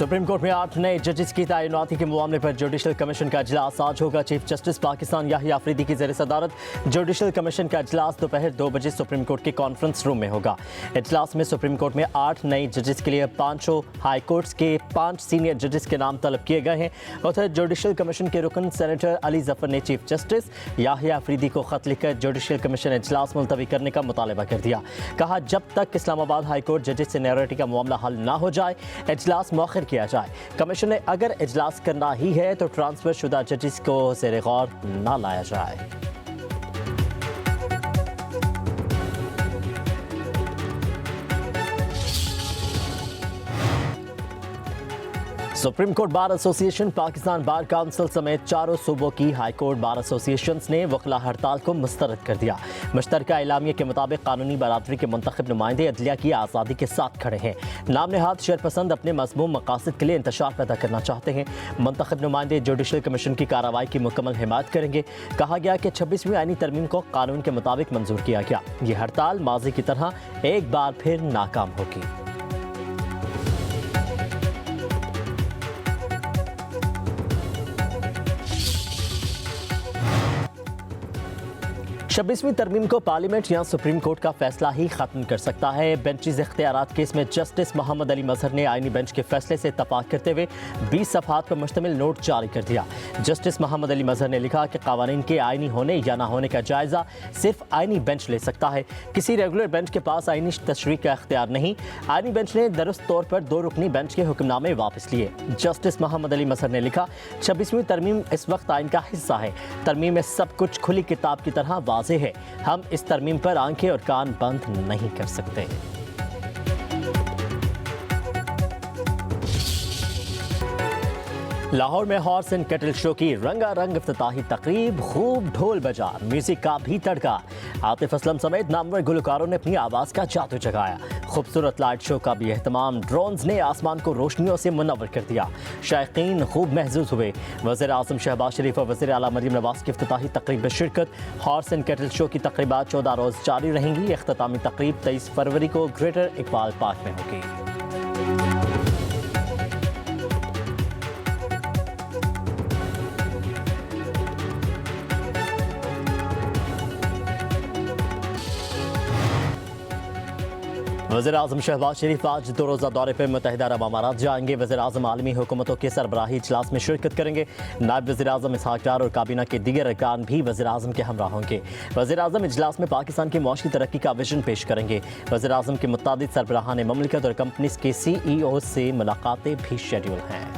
Supreme court में 8 नए जजेस की तैनाती के मामले पर जुडिशल कमीशन का इजलास आज होगा। चीफ जस्टिस पाकिस्तान याहिया अफरीदी की ज़ेर सदारत जुडिशल कमीशन का इजलास दोपहर 2 बजे सुप्रीम कोर्ट के कॉन्फ्रेंस रूम में होगा। इजलास में सुप्रीम कोर्ट में 8 नए जजेस के लिए 5 हाई कोर्ट्स के 5 सीनियर जजेस के नाम तलब किए गए हैं। उधर जुडिशल कमीशन के रुकन सेनेटर अली जफर ने चीफ जस्टिस याहिया अफरीदी को खत लिखकर जुडिशल कमीशन इजलास मुलतवी करने का मुतालबा कर दिया। कहा, जब तक इस्लामाबाद हाई कोर्ट जजेस सीनियरिटी का मामला हल ना हो जाए इजलास मौखर किया जाए। कमीशन ने अगर इजलास करना ही है तो ट्रांसफर शुदा जजेस को ज़ेर गौर ना लाया जाए। Supreme court bar association, Pakistan bar council समेत चारों सूबों की हाई कोर्ट बार एसोसिएशंस ने वकला हड़ताल को मुस्तरद कर दिया। मुश्तरका एलामिया के मुताबिक कानूनी बरादरी के मुंतखब नुमाइंदे अदलिया की आज़ादी के साथ खड़े हैं। नाम नहाद शरपसंद अपने मज़मूम मकासद के लिए इंतशार पैदा करना चाहते हैं। मुंतखब नुमाइंदे जुडिशल कमीशन की कार्रवाई की मुकम्मल हिमायत करेंगे। कहा गया कि 26वीं आईनी तरमीम को कानून के मुताबिक मंजूर किया गया। ये हड़ताल माजी की तरह एक बार फिर नाकाम होगी। छब्बीसवीं तरमीम को पार्लियामेंट या सुप्रीम कोर्ट का फैसला ही खत्म कर सकता है। बेंचीज इख्तियारात केस में जस्टिस मोहम्मद अली मजहर ने आईनी बेंच के फैसले से इत्तफाक करते हुए 20 सफ़हात पर मुश्तमिल नोट जारी कर दिया। जस्टिस मोहम्मद अली मजहर ने लिखा कि कानून के आईनी होने या ना होने का जायजा सिर्फ आईनी बेंच ले सकता है। किसी रेगुलर बेंच के पास आईनी तशरीह का इख्तियार नहीं। आईनी बेंच ने दुरुस्त तौर पर 2 रुकनी बेंच के हुक्मनामे वापस लिए। जस्टिस मोहम्मद अली मजहर ने लिखा, 26वीं तरमीम इस वक्त आइन का हिस्सा है। तरमीम में सब कुछ खुली किताब की तरह वाज़ेह है। हम इस तरमीम पर आंखें और कान बंद नहीं कर सकते। लाहौर में हॉर्स एंड कैटल शो की रंगारंग इफ्तिताही तकरीब, खूब ढोल बजा, म्यूजिक का भी तड़का। आतिफ असलम समेत नामवर गुलकारों ने अपनी आवाज़ का जादू जगाया। खूबसूरत लाइट शो का भी एहतमाम, ड्रोन्स ने आसमान को रोशनियों से मुनव्वर कर दिया। शायकीन खूब महजूज हुए। वज़ीर आज़म शहबाज शरीफ और वज़ीर आला मरीम नवाज की इफ्तिताही तकरीब में शिरकत। हॉर्स एंड कैटल शो की तकरीबात 14 रोज़ जारी रहेंगी। इख्तितामी तकरीब 23 फरवरी को ग्रेटर इकबाल पार्क में होगी। वज़ीर आज़म शहबाज शरीफ आज 2 रोज़ा दौरे पर मुत्तहिदा अरब अमारात जाएंगे। वज़ीर आज़म आलमी हुकूमतों के सरबराही इजलास में शिरकत करेंगे। नायब वज़ीर आज़म इसहाक डार और काबीना के दीगर अरकान भी वज़ीर आज़म के हमरा होंगे। वज़ीर आज़म इजलास में पाकिस्तान की मुआशी तरक्की का विजन पेश करेंगे। वज़ीर आज़म के मुत्तादिद सरबराहान ममलिकत और कंपनीज के CEO से मुलाकातें भी शेड्यूल हैं।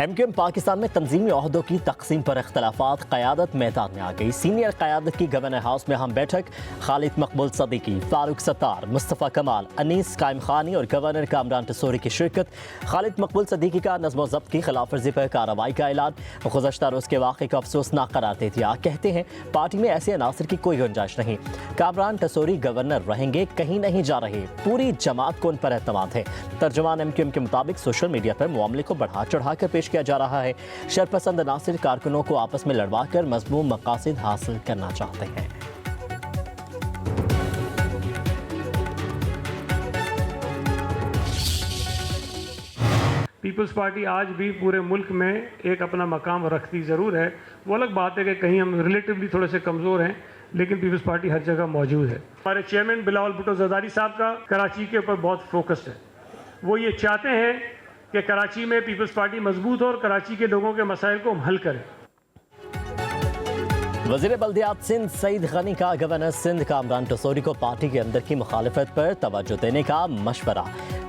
MQM पाकिस्तान में तंजीमी ओहदों की तकसीम पर इख्तलाफात, क़यादत मैदान में आ गई। सीनियर क़यादत की गवर्नर हाउस में हम बैठक। खालिद मकबूल सदीकी, फारूक सत्तार, मुस्तफ़ा कमाल, अनीस कायम खानी और गवर्नर कामरान टसोरी की शिरकत। खालिद मकबूल सदीकी का नज़्म ज़ब्त की खिलाफ वर्जी पर कार्रवाई का ऐलान। गुज़श्ता रोज़ के वाक़े को अफसोसनाक करार दे दिया। कहते हैं पार्टी में ऐसे अनासर की कोई गुंजाइश नहीं। कामरान टसोरी गवर्नर रहेंगे, कहीं नहीं जा रहे। पूरी जमात को उन पर एतमाद है। तर्जुमान MQM के मुताबिक सोशल मीडिया पर मामले को बढ़ा चढ़ा कर पेश किया जा रहा है। शरपसंद अनासिर कारकुनों को आपस में लड़वा कर मज़मूम मकासद हासिल करना चाहते हैं। पीपल्स पार्टी आज भी पूरे मुल्क में एक अपना मकाम रखती ज़रूर है। वो अलग बात है कि कहीं हम रिलेटिवली थोड़े से कमज़ोर हैं, लेकिन पीपल्स पार्टी हर जगह मौजूद है। हमारे चेयरमैन बिलावल भुट्टो ज़रदारी साहब का कराची के ऊपर बहुत फोकस है। वो ये चाहते हैं कि कराची में पीपल्स पार्टी मजबूत हो और कराची के लोगों के मसाइल को हम हल करें। वज़ीर बल्दियात सिंध सईद गनी का गवर्नर सिंध कामरान टसोरी को पार्टी के अंदर की मुखालिफत पर तवज्जो देने का मशवरा।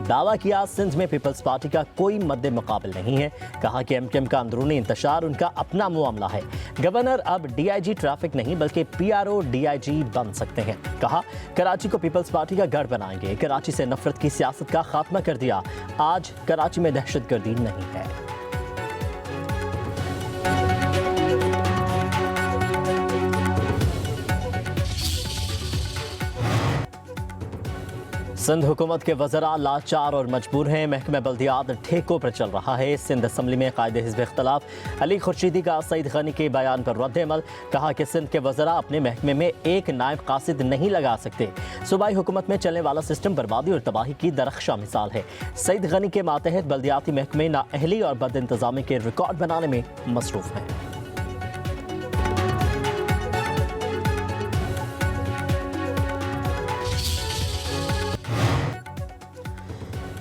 दावा किया सिंध में पीपल्स पार्टी का कोई मद्दे मुकाबिल नहीं है। कहा कि MQM का अंदरूनी इंतशार उनका अपना मामला है। गवर्नर अब DIG ट्रैफिक नहीं बल्कि PRO DIG बन सकते हैं। कहा, कराची को पीपल्स पार्टी का गढ़ बनाएंगे। कराची से नफरत की सियासत का खात्मा कर दिया। आज कराची में दहशतगर्दी नहीं है। सिंध हुकूमत के वज़रा लाचार और मजबूर हैं। महकमा बल्दियात ठेकों पर चल रहा है। सिंध असम्बली में कायदे हिज़्ब इख्तलाफ। अली खुर्शीदी का सईद गनी के बयान पर रद्द-ए-अमल। कहा कि सिंध के वज़रा अपने महकमे में एक नायब कासिद नहीं लगा सकते। सूबाई हुकूमत में चलने वाला सिस्टम बर्बादी और तबाही की दरख्शां मिसाल है। सईद गनी के मातहत बल्दियाती महकमे नाअहली और बद इंतज़ामी के रिकॉर्ड बनाने में मसरूफ़ हैं।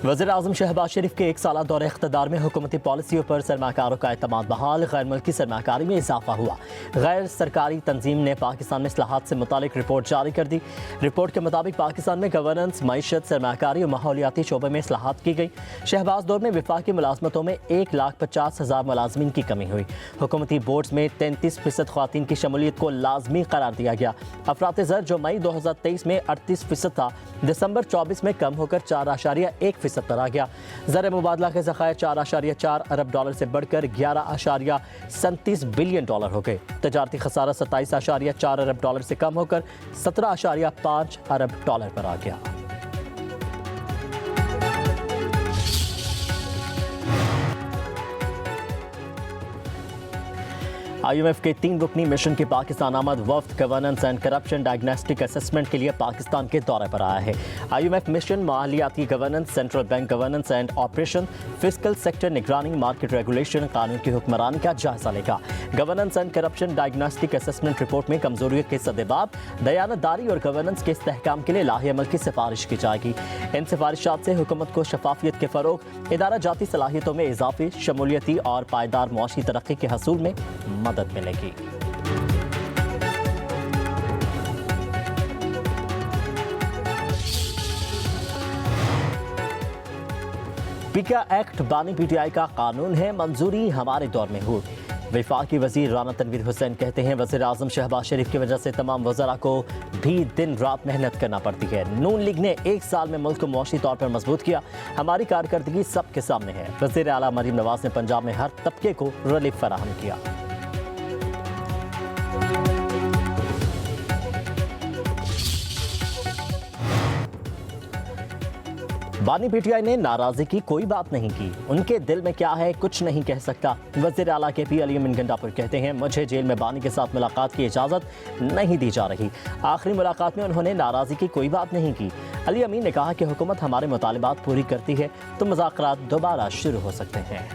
वज़ीर आज़म शहबाज शरीफ के एक साला दौरे इख्तिदार में हुकूमती पॉलिसियों पर सरमाकारों का एतमाद बहाल। गैर मुल्की सरमाकारी में इजाफा हुआ। गैर सरकारी तंजीम ने पाकिस्तान में इस्लाहात से मुतालिक रिपोर्ट जारी कर दी। रिपोर्ट के मुताबिक पाकिस्तान में गवर्नेंस, मईशत, सरमाकारी और माहौलियाती शोबे में इस्लाहात की गई। शहबाज दौर में विफाकी मुलाजमतों में 1,50,000 मुलाजमीन की कमी हुई। हुकूमती बोर्ड्स में 33% ख्वातीन की शमूलियत को लाजमी करार दिया गया। अफरात ज़र जो मई 2023 में 38% था, दिसंबर 24 में कम होकर 4.1% पर आ गया। ज़र मुबादला के ज़खायर 4.4 अरब डॉलर से बढ़कर 11.37 बिलियन डॉलर हो गए। तजारती खसारा 27.4 अरब डॉलर से कम होकर 17.5 अरब डॉलर पर आ गया। IMF के 3 रुकनी मिशन की पाकिस्तान आमद। वफ्द governance and corruption diagnostic assessment के लिए पाकिस्तान के दौरे पर आया है। IMF मिशन मालियाती governance, central bank governance and operation, fiscal sector निगरानी, मार्केट रेगुलेशन, कानून की हुक्मरानी का जायजा लेगा। Governance and corruption diagnostic assessment report में कमजोरियों के सद्देबाब, दयानतदारी और गवर्नेंस के इस्तेहकाम के लिए लाहे अमल की सिफारिश की जाएगी। इन सिफारिशात से हुकूमत को शफाफियत के फरोग, इदारा जाती सलाहियतों में इजाफे, शमूलियती और पायदार मुआशी तरक्की के हसूल में मदद मिलेगी। पीका एक्ट बानी PTI का कानून है, मंजूरी हमारे दौर में हुई। वफाकी वजीर राना तनवीर हुसैन कहते हैं, वज़ीर आज़म शहबाज शरीफ की वजह से तमाम वज़रा को भी दिन रात मेहनत करना पड़ती है। नून लीग ने 1 साल में मुल्क को मुआशी तौर पर मजबूत किया। हमारी कारकर्दगी सबके सामने है। वज़ीर आला मरीम नवाज ने पंजाब में हर तबके को रिलीफ फराहम किया। बानी PTI ने नाराजगी की कोई बात नहीं की। उनके दिल में क्या है कुछ नहीं कह सकता। वज़ीर आला KP अली अमीन गंडापुर कहते हैं, मुझे जेल में बानी के साथ मुलाकात की इजाज़त नहीं दी जा रही। आखिरी मुलाकात में उन्होंने नाराज़गी की कोई बात नहीं की। अली अमीन ने कहा कि हुकूमत हमारे मुतालिबात पूरी करती है तो मुज़ाकरात दोबारा शुरू हो सकते हैं।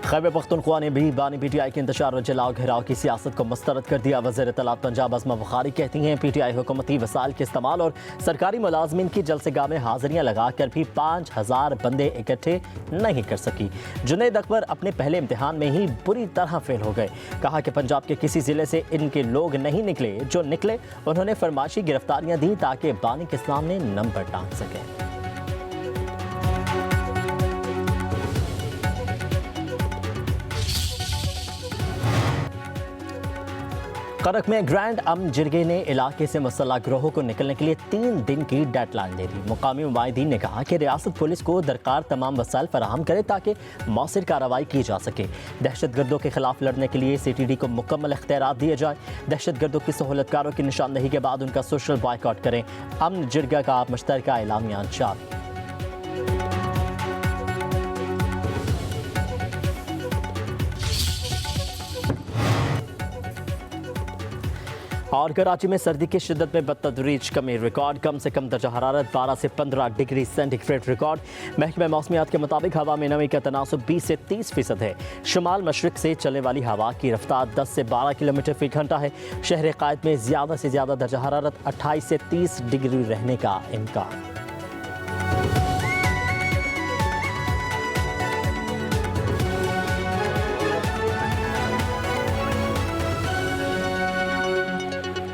खैबर पख्तूनख्वा ने भी बानी PTI के इंतशार और जलाओ घिराव की सियासत को मुस्तरद कर दिया। वज़ीर इत्तलात पंजाब अज़मा बुखारी कहती हैं, PTI हुकूमती वसाइल के इस्तेमाल और सरकारी मुलाजमीन की जलसेगाह में हाज़िरियाँ लगाकर भी 5,000 बंदे इकट्ठे नहीं कर सकी। जुनैद अकबर अपने पहले इम्तिहान में ही बुरी तरह फेल हो गए। कहा कि पंजाब के किसी ज़िले से इनके लोग नहीं निकले, जो निकले उन्होंने फरमाइशी गिरफ्तारियाँ दी ताकि बानी के सामने नंबर टांग सकें। करक में ग्रैंड अमन जिरगे ने इलाके से मुसल्लह गिरोहों को निकलने के लिए 3 दिन की डेडलाइन दे दी। मुकामी मुमाहिदीन ने कहा कि रियासत पुलिस को दरकार तमाम वसाइल फराहम करे ताकि मौसर कार्रवाई की जा सके। दहशतगर्दों के खिलाफ लड़ने के लिए CTD को मुकम्मल इख्तियारात दिए जाए। दहशतगर्दों की सहूलतकारों की निशानदही के बाद उनका सोशल बॉयकॉट करें। अमन जिरगा का मुश्तरका एलामिया जारी। और कराची में सर्दी की शिद्दत में बदतदरीज कमी रिकॉर्ड। कम से कम दर्जा हरारत 12 से 15 डिग्री सेंटीग्रेड रिकॉर्ड। महकमा मौसमियात के मुताबिक हवा में नमी का तनासुब 20 से 30% है। शुमाल मशरिक से चलने वाली हवा की रफ्तार 10 से 12 किलोमीटर फी घंटा है। शहर कायद में ज़्यादा से ज़्यादा दर्जा हरारत 28 से 30 डिग्री रहने का इम्कान।